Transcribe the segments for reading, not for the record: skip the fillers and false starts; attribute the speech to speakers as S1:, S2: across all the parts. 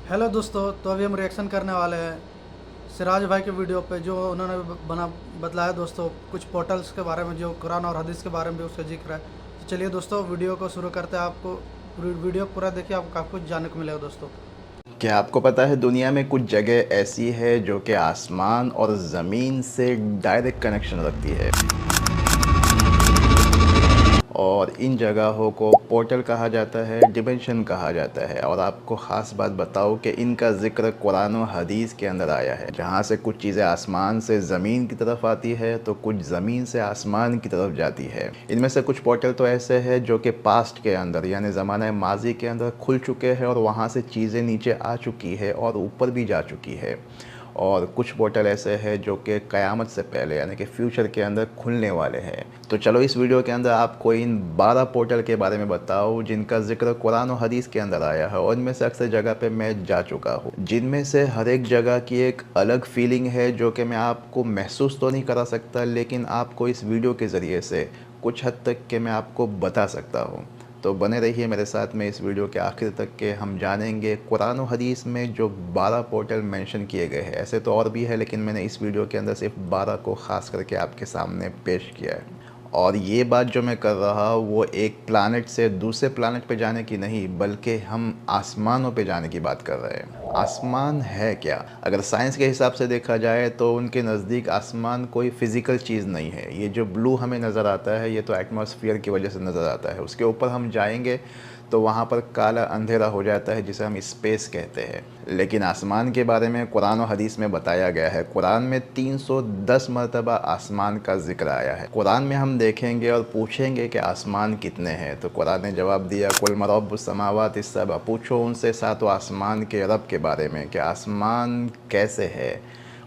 S1: Hello दोस्तों, तो अभी हम रिएक्शन करने वाले हैं सिराज भाई के वीडियो पे जो उन्होंने बना बतलाया दोस्तों कुछ पोर्टल्स के बारे में, जो कुरान और हदीस के बारे में भी उसका जिक्र है। तो चलिए दोस्तों, वीडियो को शुरू करते हैं। आपको वीडियो पूरा देखिए, आपको काफ़ी कुछ जानने को मिलेगा दोस्तों।
S2: क्या आपको पता है दुनिया में कुछ जगह ऐसी है जो कि आसमान और ज़मीन से डायरेक्ट कनेक्शन रखती है और इन जगहों को पोर्टल कहा जाता है, डिमेंशन कहा जाता है। और आपको ख़ास बात बताऊँ कि इनका ज़िक्र कुरान और हदीस के अंदर आया है, जहाँ से कुछ चीज़ें आसमान से ज़मीन की तरफ आती है तो कुछ ज़मीन से आसमान की तरफ जाती है। इनमें से कुछ पोर्टल तो ऐसे हैं जो कि पास्ट के अंदर यानी ज़माना माजी के अंदर खुल चुके हैं और वहाँ से चीज़ें नीचे आ चुकी है और ऊपर भी जा चुकी है। और कुछ पोर्टल ऐसे हैं जो कि क़यामत से पहले यानी कि फ्यूचर के अंदर खुलने वाले हैं। तो चलो इस वीडियो के अंदर आपको इन 12 पोर्टल के बारे में बताओ जिनका ज़िक्र कुरान और हदीस के अंदर आया है और इनमें से अक्सर जगह पे मैं जा चुका हूँ, जिनमें से हर एक जगह की एक अलग फीलिंग है जो कि मैं आपको महसूस तो नहीं करा सकता, लेकिन आपको इस वीडियो के ज़रिए से कुछ हद तक के मैं आपको बता सकता हूँ। तो बने रहिए मेरे साथ में इस वीडियो के आखिर तक के हम जानेंगे कुरान और हदीस में जो 12 पोर्टल मेंशन किए गए हैं। ऐसे तो और भी है, लेकिन मैंने इस वीडियो के अंदर सिर्फ 12 को ख़ास करके आपके सामने पेश किया है। और ये बात जो मैं कर रहा हूँ वो एक प्लानट से दूसरे प्लानट पे जाने की नहीं, बल्कि हम आसमानों पे जाने की बात कर रहे हैं। आसमान है क्या? अगर साइंस के हिसाब से देखा जाए तो उनके नज़दीक आसमान कोई फ़िज़िकल चीज़ नहीं है। ये जो ब्लू हमें नज़र आता है ये तो एटमॉस्फेयर की वजह से नज़र आता है। उसके ऊपर हम जाएंगे तो वहाँ पर काला अंधेरा हो जाता है जिसे हम स्पेस कहते हैं। लेकिन आसमान के बारे में कुरान और हदीस में बताया गया है। कुरान में 310 मरतबा आसमान का जिक्र आया है। कुरान में हम देखेंगे और पूछेंगे कि आसमान कितने हैं, तो कुरान ने जवाब दिया कुल मरब्बुस समावाति सब, पूछो उनसे सातों आसमान के रब के बारे में कि आसमान कैसे है।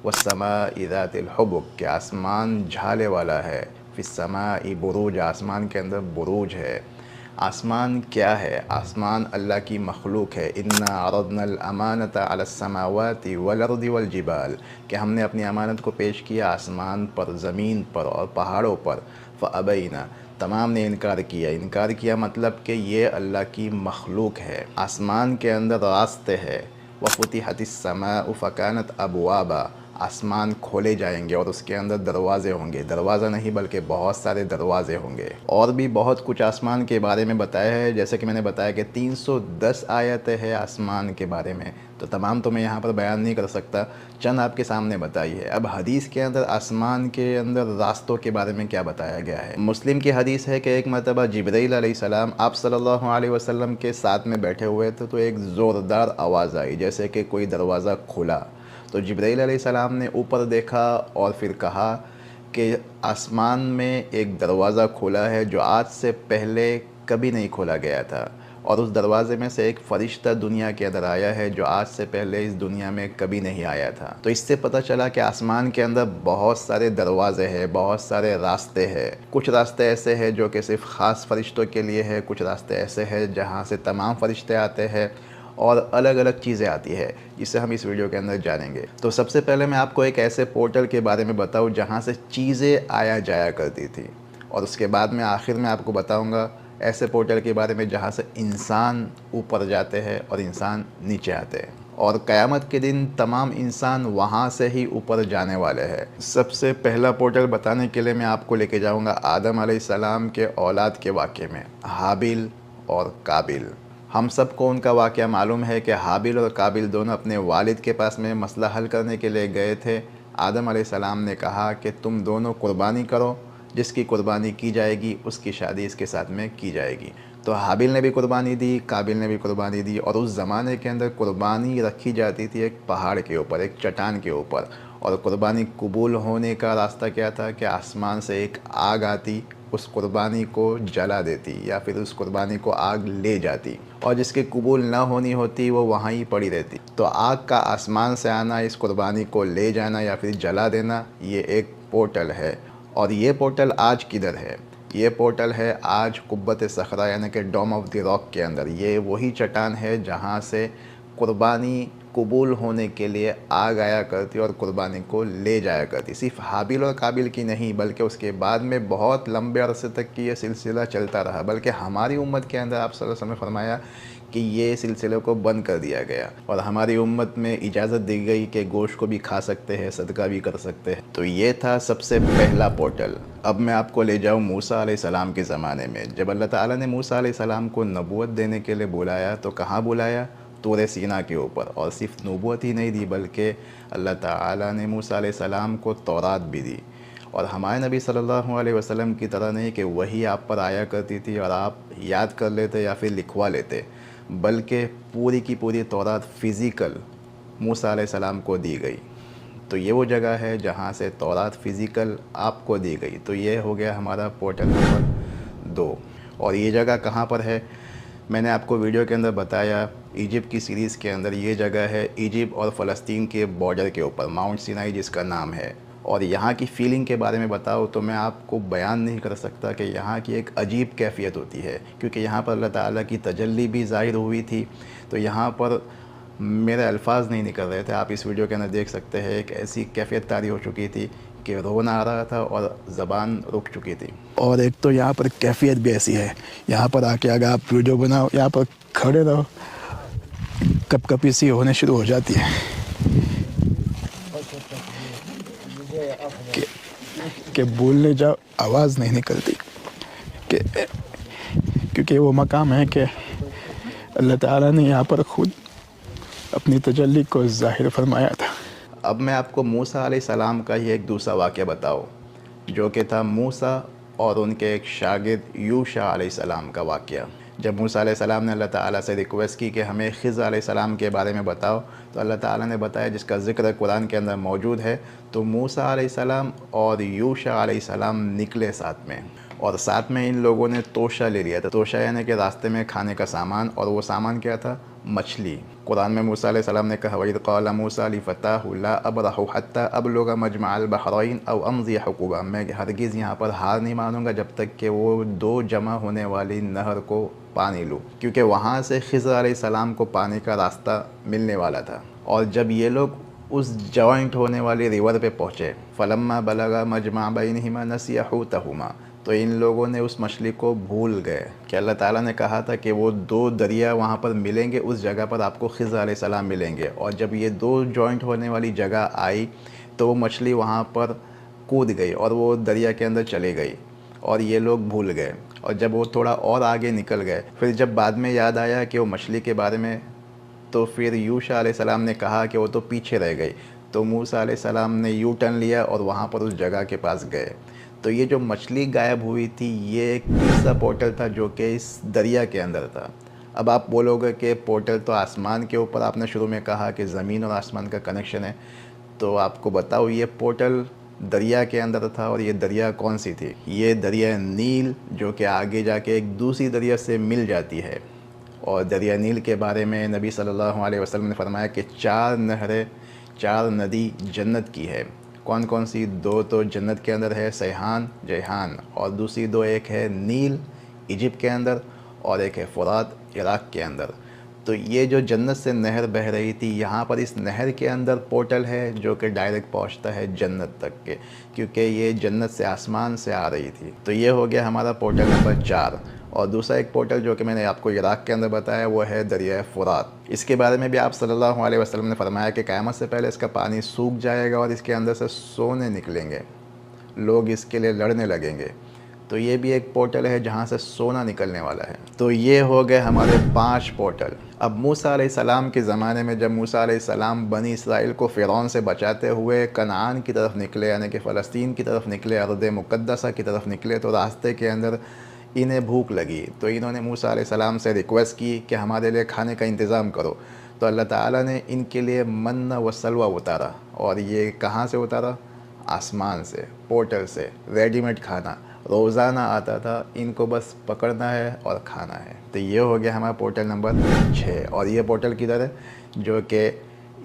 S2: वस्समाइ ज़ातिल हुबुक कि आसमान झाले वाला है। फिस्समाइ बुरूज आसमान के अंदर बुरूज है। आसमान क्या है? आसमान अल्लाह की मखलूक है। इन्ना अरदनल अमानता अलस्समावाति वल अर्दि वल जिबाल कि हमने अपनी अमानत को पेश किया आसमान पर, ज़मीन पर और पहाड़ों पर। फ़अबैना तमाम ने इनकार किया। इनकार किया मतलब कि ये अल्लाह की मखलूक है। आसमान के अंदर रास्ते हैं। वफ़ुतिहतिस समाउ फ़कानत अबवाबा आसमान खोले जाएंगे और उसके अंदर दरवाज़े होंगे। दरवाज़ा नहीं बल्कि बहुत सारे दरवाज़े होंगे। और भी बहुत कुछ आसमान के बारे में बताया है, जैसे कि मैंने बताया कि 310 आयतें हैं आसमान के बारे में, तो तमाम तो मैं यहाँ पर बयान नहीं कर सकता, चंद आपके सामने बताई है। अब हदीस के अंदर आसमान के अंदर रास्तों के बारे में क्या बताया गया है। मुस्लिम की हदीस है कि एक मरतबा जिब्राईल अलैहिस्सलाम आप सल्लल्लाहु अलैहि वसल्लम के साथ में बैठे हुए थे तो एक ज़ोरदार आवाज़ आई जैसे कि कोई दरवाज़ा खुला। तो जिब्राईल अलैहिस्सलाम ने ऊपर देखा और फिर कहा कि आसमान में एक दरवाज़ा खुला है जो आज से पहले कभी नहीं खोला गया था, और उस दरवाज़े में से एक फ़रिश्ता दुनिया के अंदर आया है जो आज से पहले इस दुनिया में कभी नहीं आया था। तो इससे पता चला कि आसमान के अंदर बहुत सारे दरवाज़े हैं, बहुत सारे रास्ते हैं। कुछ रास्ते ऐसे हैं जो कि सिर्फ़ ख़ास फ़रिश्तों के लिए है, कुछ रास्ते ऐसे हैं जहाँ से तमाम फ़रिश्ते आते हैं और अलग अलग चीज़ें आती है, जिसे हम इस वीडियो के अंदर जानेंगे। तो सबसे पहले मैं आपको एक ऐसे पोर्टल के बारे में बताऊं जहां से चीज़ें आया जाया करती थी, और उसके बाद में आखिर में आपको बताऊंगा ऐसे पोर्टल के बारे में जहां से इंसान ऊपर जाते हैं और इंसान नीचे आते हैं, और क़यामत के दिन तमाम इंसान वहाँ से ही ऊपर जाने वाले हैं। सबसे पहला पोर्टल बताने के लिए मैं आपको लेके जाऊँगा आदम अलैहिस्सलाम के औलाद के वाक़े में, हाबिल और काबिल। हम सबको उनका वाक़या मालूम है कि हाबिल और काबिल दोनों अपने वालिद के पास में मसला हल करने के लिए गए थे। आदम अलैहिस्सलाम ने कहा कि तुम दोनों कुर्बानी करो, जिसकी कुर्बानी की जाएगी उसकी शादी इसके साथ में की जाएगी। तो हाबिल ने भी कुर्बानी दी, काबिल ने भी कुर्बानी दी, और उस ज़माने के अंदर कुर्बानी रखी जाती थी एक पहाड़ के ऊपर, एक चट्टान के ऊपर। और कुर्बानी कबूल होने का रास्ता क्या था कि आसमान से एक आग आती, उस कुर्बानी को जला देती या फिर उस कुर्बानी को आग ले जाती, और जिसकी कबूल ना होनी होती वो वहाँ ही पड़ी रहती। तो आग का आसमान से आना, इस कुर्बानी को ले जाना या फिर जला देना, ये एक पोर्टल है। और ये पोर्टल आज किधर है? ये पोर्टल है आज कुब्बत सखरा यानी कि डोम ऑफ द रॉक के अंदर। ये वही चट्टान है जहाँ से कुर्बानी कबूल होने के लिए आग आया करती और कुर्बानी को ले जाया करती। सिर्फ हाबिल और काबिल की नहीं, बल्कि उसके बाद में बहुत लंबे अरसे तक की ये सिलसिला चलता रहा। बल्कि हमारी उम्मत के अंदर आप सल्लल्लाहु अलैहि वसल्लम ने फरमाया कि ये सिलसिले को बंद कर दिया गया और हमारी उम्मत में इजाज़त दी गई कि गोश्त को भी खा सकते हैं, सदका भी कर सकते हैं। तो ये था सबसे पहला पोर्टल। अब मैं आपको ले जाऊँ मूसा अलैहिस्सलाम के ज़माने में। जब अल्लाह ताला ने मूसा अलैहिस्सलाम को नबूवत देने के लिए बुलाया तो कहाँ बुलाया? तूर सीना के ऊपर। और सिर्फ नबूवत ही नहीं दी बल्कि अल्लाह ताला ने मूसा अलैहिस्सलाम को तौरात भी दी। और हमारे नबी सल्लल्लाहु अलैहि वसल्लम की तरह नहीं कि वही आप पर आया करती थी और आप याद कर लेते या फिर लिखवा लेते, बल्कि पूरी की पूरी तौरात फ़िज़िकल मूसा अलैहिस्सलाम को दी गई। तो ये वो जगह है जहाँ से तौरात फ़िज़िकल आपको दी गई। तो ये हो गया हमारा पोर्टल नंबर 2। और ये जगह कहाँ पर है? मैंने आपको वीडियो के अंदर बताया, इजिप्ट की सीरीज़ के अंदर ये जगह है इजिप्ट और फ़लस्तीन के बॉर्डर के ऊपर, माउंट सिनाई जिसका नाम है। और यहाँ की फ़ीलिंग के बारे में बताओ तो मैं आपको बयान नहीं कर सकता कि यहाँ की एक अजीब कैफ़ियत होती है, क्योंकि यहाँ पर अल्लाह ताला की तजल्ली भी ज़ाहिर हुई थी। तो यहाँ पर मेरे अल्फाज नहीं निकल रहे थे। आप इस वीडियो के अंदर देख सकते हैं, एक ऐसी कैफ़ियत तारी हो चुकी थी कि रोना आ रहा था और ज़बान रुक चुकी थी।
S3: और एक तो यहाँ पर कैफियत भी ऐसी है, यहाँ पर आके अगर आप वीडियो बनाओ, यहाँ पर खड़े रहो, कपकपी सी होने शुरू हो जाती है कि बोलने जाओ आवाज़ नहीं निकलती, कि क्योंकि वो मकाम है कि अल्लाह ताला ने यहाँ पर ख़ुद अपनी तजल्ली को ज़ाहिर फरमाया था।
S2: अब मैं आपको मूसा अलैहिस्सलाम का ही एक दूसरा वाक़या बताऊँ, जो कि था मूसा और उनके एक शागिर्द यूशा अलैहिस्सलाम का वाक़या। जब मूसा अलैहिस्सलाम ने अल्लाह ताला से रिक्वेस्ट की कि हमें ख़िज़्र अलैहिस्सलाम के बारे में बताओ, तो अल्लाह ताला ने बताया, जिसका ज़िक्र कुरान के अंदर मौजूद है। तो मूसा अलैहिस्सलाम और यूशा अलैहिस्सलाम निकले साथ में, और साथ में इन लोगों ने तोशा ले लिया था। तोशा यानी कि रास्ते में खाने का सामान, और वो सामान क्या था? मछली। कुरान में मूसा अलैहिस्सलाम ने कहा, वइज़ क़ाला मूसा लिफ़ताहु ला अब्रहु हत्ता अब्लुग़ मजमअल बहरैन औ अमज़ी हुक़ूबा, मैं हरगिज़ यहाँ पर हार नहीं मानूंगा जब तक कि वो दो जमा होने वाली नहर को पानी लूँ, क्योंकि वहाँ से ख़िज़्र अलैहिस्सलाम को पानी का रास्ता मिलने वाला था। और जब ये लोग उस जॉइंट होने वाली रिवर पे पहुँचे, फ़लम्मा बलगा मजमा बैनहिमा नसिया हुतहुमा, तो इन लोगों ने उस मछली को भूल गए कि अल्लाह ताला ने कहा था कि वो दो दरिया वहाँ पर मिलेंगे, उस जगह पर आपको ख़िज़्र अलैहिस्सलाम मिलेंगे। और जब ये दो जॉइंट होने वाली जगह आई तो वो मछली वहाँ पर कूद गई और वो दरिया के अंदर चली गई, और ये लोग भूल गए। और जब वो थोड़ा और आगे निकल गए, फिर जब बाद में याद आया कि वो मछली के बारे में, तो फिर यूशा अलैहिस्सलाम ने कहा कि वो तो पीछे रह गई। तो मूसा अलैहिस्सलाम ने यू टर्न लिया और वहाँ पर उस जगह के पास गए। तो ये जो मछली गायब हुई थी, ये एक तीसरा पोर्टल था जो कि इस दरिया के अंदर था। अब आप बोलोगे कि पोर्टल तो आसमान के ऊपर, आपने शुरू में कहा कि ज़मीन और आसमान का कनेक्शन है, तो आपको बताओ ये पोर्टल दरिया के अंदर था। और ये दरिया कौन सी थी? ये दरिया नील, जो कि आगे जाके एक दूसरी दरिया से मिल जाती है। और दरिया नील के बारे में नबी सल्लल्लाहु अलैहि वसल्लम ने फरमाया कि 4 नहरें, 4 नदी जन्नत की है। कौन कौन सी? 2 तो जन्नत के अंदर है, सैहान, जयहान, और दूसरी 2 एक है नील इजिप्ट के अंदर, और एक है फ़ुरात इराक़ के अंदर। तो ये जो जन्नत से नहर बह रही थी, यहाँ पर इस नहर के अंदर पोर्टल है जो कि डायरेक्ट पहुँचता है जन्नत तक के, क्योंकि ये जन्नत से आसमान से आ रही थी। तो ये हो गया हमारा पोर्टल नंबर 4। और दूसरा एक पोर्टल जो कि मैंने आपको इराक़ के अंदर बताया, वो है दरिया फ़ुरात। इसके बारे में भी आप सल्लल्लाहु अलैहि वसल्लम ने फरमाया कि क़यामत से पहले इसका पानी सूख जाएगा और इसके अंदर से सोने निकलेंगे, लोग इसके लिए लड़ने लगेंगे। तो ये भी एक पोर्टल है जहाँ से सोना निकलने वाला है। तो ये हो गए हमारे 5 पोर्टल। अब मूसा अलैहिस्सलाम के ज़माने में जब मूसा अलैहिस्सलाम बनी इसराइल को फ़िरौन से बचाते हुए कनान की तरफ निकले, यानी कि फ़लस्तीन की तरफ निकले, अर्द मुक़द्दसा की तरफ निकले, तो रास्ते के अंदर इन्हें भूख लगी। तो इन्होंने मूसा अलैहिस्सलाम से रिक्वेस्ट की कि हमारे लिए खाने का इंतज़ाम करो। तो अल्लाह ताला ने इनके लिए मन्ना व सलवा उतारा। और ये कहाँ से उतारा? आसमान से, पोर्टल से। रेडीमेड खाना रोज़ाना आता था, इनको बस पकड़ना है और खाना है। तो ये हो गया हमारा पोर्टल नंबर 6। और ये पोर्टल किधर है? जो कि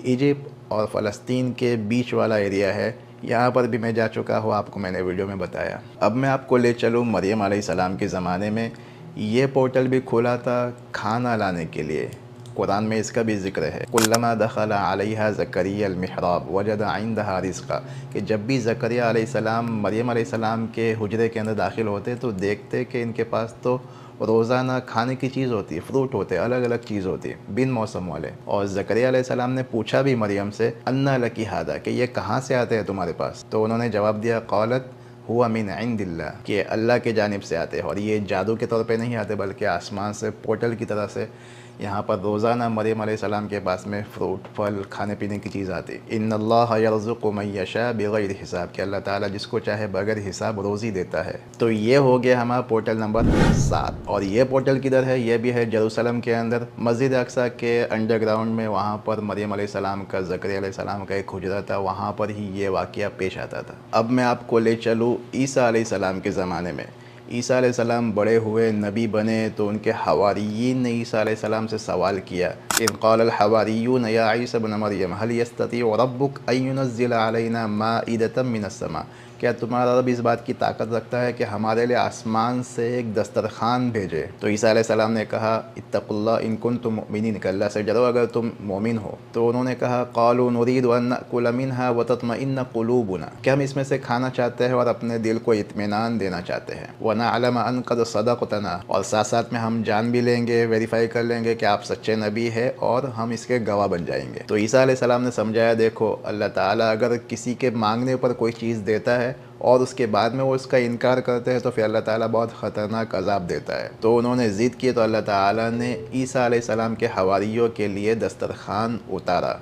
S2: इजिप्ट और फ़लस्तीन के बीच वाला एरिया है। यहाँ पर भी मैं जा चुका हूँ, आपको मैंने वीडियो में बताया। अब मैं आपको ले चलूँ मरियम अलैहिस्सलाम के ज़माने में। ये पोर्टल भी खुला था खाना लाने के लिए। कुरान में इसका भी ज़िक्र है, कुल्लमा दखला अलैहा ज़करिया अल-मिहराब वजदा इंदहा रिज़्क़ा, कि जब भी ज़करिया अलैहिस्सलाम मरियम अलैहिस्सलाम के हुजरे के अंदर दाखिल होते तो देखते कि इनके पास तो रोज़ाना खाने की चीज़ होती है, फ्रूट होते हैं, अलग अलग चीज़ होती है, बिन मौसम वाले। और ज़करिया अलैहिस्सलाम ने पूछा भी मरियम से, अन्ना लकी हादा, कि ये कहाँ से आते हैं तुम्हारे पास? तो उन्होंने जवाब दिया, क़ालत हुआ मिन इंदिल्लाह, कि अल्लाह के जानिब से आते हैं, और ये जादू के तौर पे नहीं आते बल्कि आसमान से पोर्टल की तरह से यहाँ पर रोज़ाना मरियम अलैहिस्सलाम के पास में फ्रूट, फल, खाने पीने की चीज़ आती। इन्नल्लाह यरज़ुक़ु मन यशा बिग़ैर हिसाब, कि अल्लाह ताला जिसको चाहे बगैर हिसाब रोज़ी देता है। तो ये हो गया हमारा पोर्टल नंबर 7। और ये पोर्टल किधर है? ये भी है जेरूसलम के अंदर, मस्जिद अक्सा के अंडरग्राउंड में। वहाँ पर मरियम अलैहिस्सलाम का, ज़करिया अलैहिस्सलाम का एक हुजरा था, वहाँ पर ही ये वाक़या पेश आता था। अब मैं आपको ले चलूँ ईसा अलैहिस्सलाम के ज़माने में। ईसा अलैहिस्सलाम बड़े हुए, नबी बने, तो उनके हवारियीन ने ईसा अलैहिस्सलाम से सवाल किया, इज़ क़ालल हवारियून या ईसा इब्न मरियम हल यस्ततीउ रब्बुक अन युनज़्ज़िला अलैना माइदतम मिनस समा, क्या तुम्हारा रब इस बात की ताकत रखता है कि हमारे लिए आसमान से एक दस्तरखान भेजे? तो ईसा अलैहिस्सलाम ने कहा, इत्तक़ुल्लाह इन कुन्तुम मुमिनीन, कि अल्लाह से डरो अगर तुम मोमिन हो। तो उन्होंने कहा, क़ालू नुरीदु अन नअकुल मिन्हा व तत्मइन्न क़ुलूबुना, कि हम इसमें से खाना चाहते हैं और अपने दिल को इत्मीनान देना चाहते हैं। व नअलम अन क़द सदक़तना, और साथ साथ में हम जान भी लेंगे, वेरीफाई कर लेंगे कि आप सच्चे नबी है और हम इसके गवाह बन जाएंगे। तो ईसा अलैहिस्सलाम ने समझाया, देखो अल्लाह ताला अगर किसी के मांगने पर कोई चीज़ देता है और उसके बाद में वो इसका इनकार करते हैं तो फिर अल्लाह ताला बहुत ख़तरनाक अज़ाब देता है। तो उन्होंने ज़िद की तो अल्लाह ताला ने ईसा अलैहिस्सलाम के हवारियों के लिए दस्तरखान उतारा।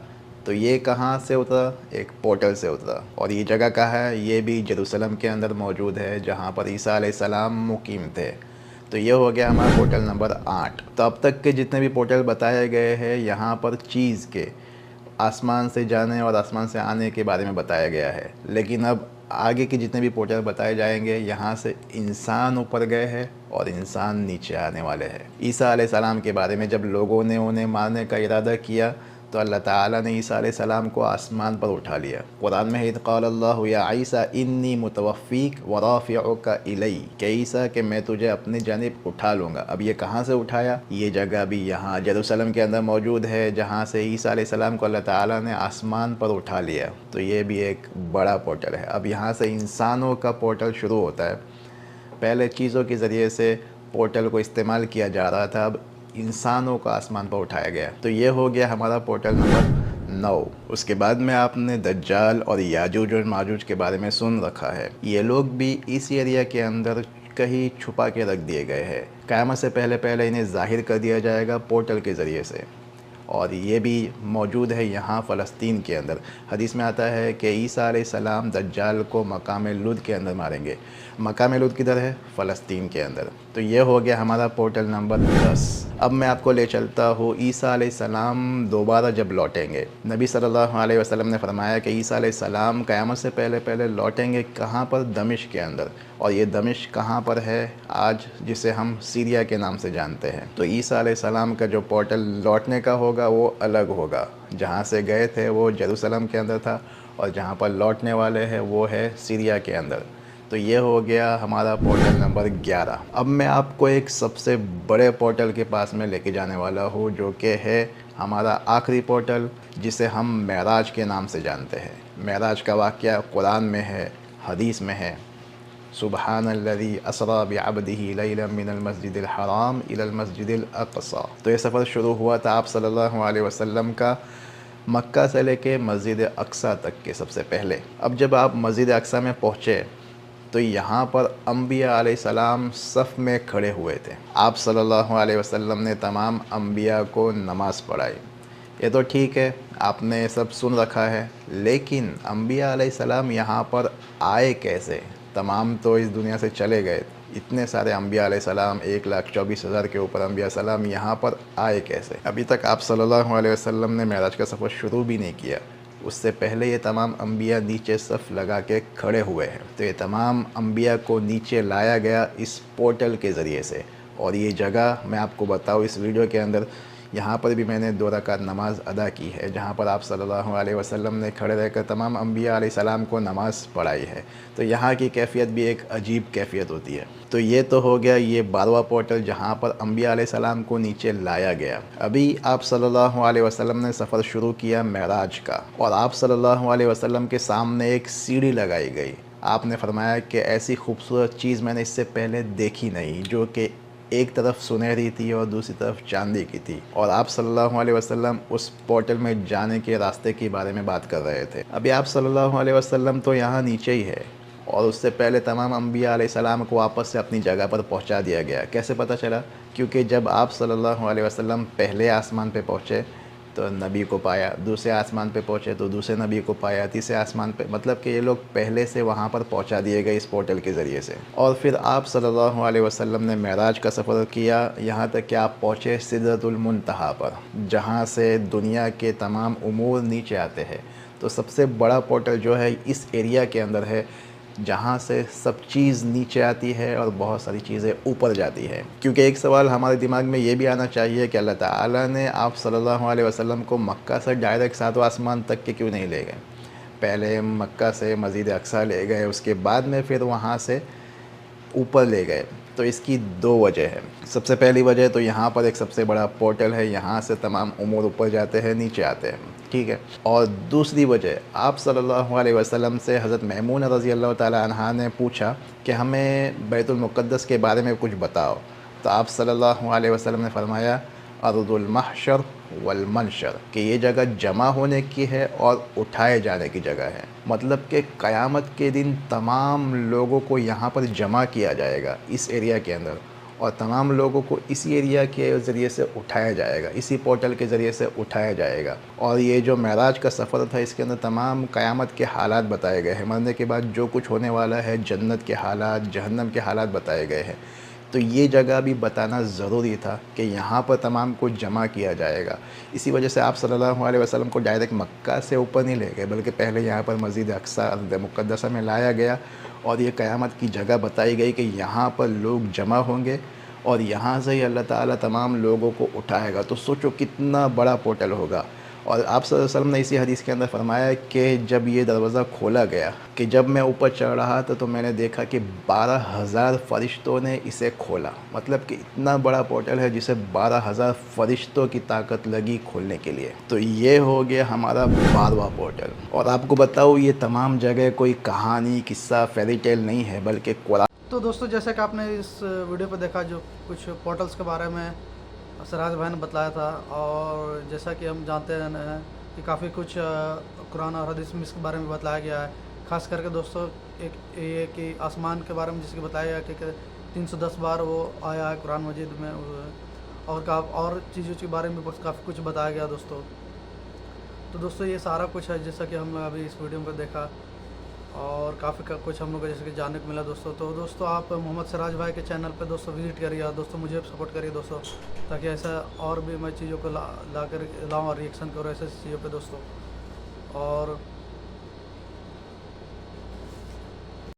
S2: तो ये कहाँ से उतरा? एक पोर्टल से उतरा। और ये जगह कहाँ है? ये भी जेरूसलम के अंदर मौजूद है, जहाँ पर ईसा अलैहिस्सलाम मुकीम थे। तो ये हो गया हमारा पोर्टल नंबर 8। तो अब तक के जितने भी पोर्टल बताए गए हैं, यहाँ पर चीज़ के आसमान से जाने और आसमान से आने के बारे में बताया गया है। लेकिन अब आगे के जितने भी पोर्टल बताए जाएंगे, यहाँ से इंसान ऊपर गए हैं और इंसान नीचे आने वाले हैं। ईसा अलैहिस्सलाम के बारे में जब लोगों ने उन्हें मारने का इरादा किया तो अल्लाह ताला ने ईसा अलैहिस्सलाम को आसमान पर उठा लिया। कुरान में इज़ क़ाल अल्लाहु या ईसा इन्नी मुतवफ़्फ़ीक व राफ़िउका इलई, कि ईसा कि मैं तुझे अपनी जानिब उठा लूँगा। अब ये कहाँ से उठाया? ये जगह भी यहाँ जेरूसलम के अंदर मौजूद है, जहाँ से ईसा अलैहिस्सलाम को अल्लाह ताला ने आसमान पर उठा लिया। तो ये भी एक बड़ा पोर्टल है। अब यहाँ से इंसानों का पोर्टल शुरू होता है। पहले चीज़ों के ज़रिए से पोर्टल को इस्तेमाल किया जा रहा था, अब इंसानों को आसमान पर उठाया गया। तो ये हो गया हमारा पोर्टल नंबर 9। उसके बाद में आपने दज्जाल और याजूज और माजूज के बारे में सुन रखा है। ये लोग भी इस एरिया के अंदर कहीं छुपा के रख दिए गए हैं। क़यामत से पहले पहले इन्हें ज़ाहिर कर दिया जाएगा पोर्टल के ज़रिए से। और ये भी मौजूद है यहाँ फ़लस्तीन के अंदर। हदीस में आता है कि ईसा अलैहिस्सलाम दज्जाल को मकाम लुद के अंदर मारेंगे। मकाम लुद किधर है? फ़लस्तीन के अंदर। तो ये हो गया हमारा पोर्टल नंबर 10। अब मैं आपको ले चलता हूँ ईसा अलैहिस्सलाम दोबारा जब लौटेंगे। नबी सल्लल्लाहु अलैहि वसल्लम ने फरमाया कि ईसा अलैहिस्सलाम क़यामत से पहले पहले लौटेंगे। कहाँ पर? दमिश्क के अंदर। और ये दमिश्क कहाँ पर है आज? जिसे हम सीरिया के नाम से जानते हैं। तो ईसा अलैहिस्सलाम का जो पोर्टल लौटने का होगा वो अलग होगा। जहाँ से गए थे वो जेरूसलम के अंदर था और जहाँ पर लौटने वाले हैं वो है सीरिया के अंदर। तो ये हो गया हमारा पोर्टल नंबर 11। अब मैं आपको एक सबसे बड़े पोर्टल के पास में लेके जाने वाला हूँ, जो कि है हमारा आखिरी पोर्टल, जिसे हम मेराज के नाम से जानते हैं। मेराज का वाक़या कुरान में है, हदीस में है। सुबहानल्लज़ी असरा बिअब्दिही लैलन मिनल मस्जिदिल हराम इलल मस्जिदिल अक़सा। तो ये सफ़र शुरू हुआ था आप सल्लल्लाहु अलैहि वसल्लम का मक्का से लेके मस्जिद अक़सा तक के सबसे पहले। अब जब आप मस्जिद अक़सा में पहुँचे तो यहाँ पर अम्बिया अलैहिस्सलाम सफ़ में खड़े हुए थे। आप सल्लल्लाहु अलैहि वसल्लम ने तमाम अम्बिया को नमाज़ पढ़ाई। ये तो ठीक है, आपने ये सब सुन रखा है, लेकिन अम्बिया अलैहिस्सलाम यहाँ पर आए कैसे? तमाम तो इस दुनिया से चले गए। इतने सारे अम्बिया अलैहिस्सलाम, 1,24,000 के ऊपर अम्बिया सलाम यहाँ पर आए कैसे? अभी तक आप सल्लल्लाहु अलैहि वसल्लम ने मेराज का सफ़र शुरू भी नहीं किया। उससे पहले ये तमाम अम्बिया नीचे सफ़ लगा के खड़े हुए हैं। तो ये तमाम अम्बिया को नीचे लाया गया इस पोर्टल के ज़रिए से। और ये जगह मैं आपको बताऊँ इस वीडियो के अंदर, यहाँ पर भी मैंने 2 रकात नमाज़ अदा की है, जहाँ पर आप सल्लल्लाहु अलैहि वसल्लम ने खड़े रहकर तमाम अम्बिया अलैहिस्सलाम को नमाज़ पढ़ाई है। तो यहाँ की कैफ़ियत भी एक अजीब कैफ़ियत होती है। तो ये तो हो गया ये 12वां पोर्टल, जहाँ पर अम्बिया अलैहिस्सलाम को नीचे लाया गया। अभी आप सल्लल्लाहु अलैहि वसल्लम ने सफ़र शुरू किया मेराज का, और आप सल्लल्लाहु अलैहि वसल्लम के सामने एक सीढ़ी लगाई गई। आपने फरमाया कि ऐसी खूबसूरत चीज़ मैंने इससे पहले देखी नहीं, जो कि एक तरफ सुनहरी थी और दूसरी तरफ चांदी की थी, और आप सल्लल्लाहु अलैहि वसल्लम उस पोर्टल में जाने के रास्ते के बारे में बात कर रहे थे। अभी आप सल्लल्लाहु अलैहि वसल्लम तो यहाँ नीचे ही है, और उससे पहले तमाम अंबिया अलैहिस्सलाम को वापस से अपनी जगह पर पहुँचा दिया गया। कैसे पता चला? क्योंकि जब आप सल्लल्लाहु अलैहि वसल्लम पहले आसमान पे पहुँचे तो नबी को पाया, दूसरे आसमान पे पहुँचे तो दूसरे नबी को पाया, तीसरे आसमान पे, मतलब कि ये लोग पहले से वहाँ पर पहुँचा दिए गए इस पोर्टल के ज़रिए से। और फिर आप सल्लल्लाहु अलैहि वसल्लम ने मेराज का सफ़र किया, यहाँ तक कि आप पहुँचे सिदरतुल मुंतहा पर, जहाँ से दुनिया के तमाम उमूर नीचे आते हैं। तो सबसे बड़ा पोर्टल जो है इस एरिया के अंदर है, जहाँ से सब चीज़ नीचे आती है और बहुत सारी चीज़ें ऊपर जाती है। क्योंकि एक सवाल हमारे दिमाग में ये भी आना चाहिए कि अल्लाह ताला ने आप सल्लल्लाहु अलैहि वसल्लम को मक्का से डायरेक्ट सातवां आसमान तक के क्यों नहीं ले गए? पहले मक्का से मस्जिद अक्सा ले गए, उसके बाद में फिर वहाँ से ऊपर ले गए। तो इसकी दो वजह है। सबसे पहली वजह तो यहाँ पर एक सबसे बड़ा पोर्टल है, यहाँ से तमाम उमूर ऊपर जाते हैं, नीचे आते हैं, ठीक है। और दूसरी वजह, आप सल्लल्लाहु अलैहि वसल्लम से हज़रत मैमूना रज़ी अल्लाह ताला अन्हा ने पूछा कि हमें बैतुल मुक़द्दस के बारे में कुछ बताओ। तो आप सल्लल्लाहु अलैहि वसल्लम ने फरमाया अर्दुल महशर वल मनशर, कि ये जगह जमा होने की है और उठाए जाने की जगह है। मतलब कि क़यामत के दिन तमाम लोगों को यहाँ पर जमा किया जाएगा इस एरिया के अंदर, और तमाम लोगों को इसी एरिया के ज़रिए से उठाया जाएगा, इसी पोर्टल के ज़रिए से उठाया जाएगा। और ये जो मेराज का सफ़र था, इसके अंदर तमाम क़यामत के हालात बताए गए हैं, मरने के बाद जो कुछ होने वाला है, जन्नत के हालात, जहन्नम के हालात बताए गए हैं। तो ये जगह भी बताना ज़रूरी था कि यहाँ पर तमाम को जमा किया जाएगा। इसी वजह से आप सल्लल्लाहु अलैहि वसल्लम को डायरेक्ट मक्का से ऊपर नहीं ले गए, बल्कि पहले यहाँ पर मस्जिद अक्सा अर्द मुक़द्दसा में लाया गया, और ये क़यामत की जगह बताई गई कि यहाँ पर लोग जमा होंगे और यहाँ से ही अल्लाह ताला तमाम लोगों को उठाएगा। तो सोचो कितना बड़ा पोर्टल होगा। और आप सल्लल्लाहु अलैहि वसल्लम ने इसी हदीस के अंदर फरमाया कि जब ये दरवाज़ा खोला गया, कि जब मैं ऊपर चढ़ रहा था तो मैंने देखा कि 12,000 फ़रिश्तों ने इसे खोला। मतलब कि इतना बड़ा पोर्टल है जिसे 12,000 फ़रिश्तों की ताकत लगी खोलने के लिए। तो ये हो गया हमारा 12वां पोर्टल। और आपको बताऊँ, ये तमाम जगह कोई कहानी, किस्सा, फेरी टेल नहीं है, बल्कि कुरान।
S1: तो दोस्तों, जैसे कि आपने इस वीडियो पर देखा, जो कुछ पोर्टल्स के बारे में सिराज भाई ने बताया था, और जैसा कि हम जानते हैं कि काफ़ी कुछ कुरान और हदीस में इसके बारे में बताया गया है। ख़ास करके दोस्तों एक ये कि आसमान के बारे में जिसके बताया गया कि 310 बार वो आया है कुरान मजीद में, और चीज़ों के बारे में काफ़ी कुछ बताया गया दोस्तों। तो दोस्तों ये सारा कुछ है जैसा कि हम अभी इस वीडियो में देखा, और काफ़ी कुछ हम लोग को जैसे कि जानने को मिला दोस्तों। तो दोस्तों आप मोहम्मद सिराज भाई के चैनल पे दोस्तों विज़िट करिए, और दोस्तों मुझे सपोर्ट करिए दोस्तों, ताकि ऐसा और भी मैं चीज़ों को लाऊँ और रिएक्शन करूँ ऐसे चीज़ों पे दोस्तों। और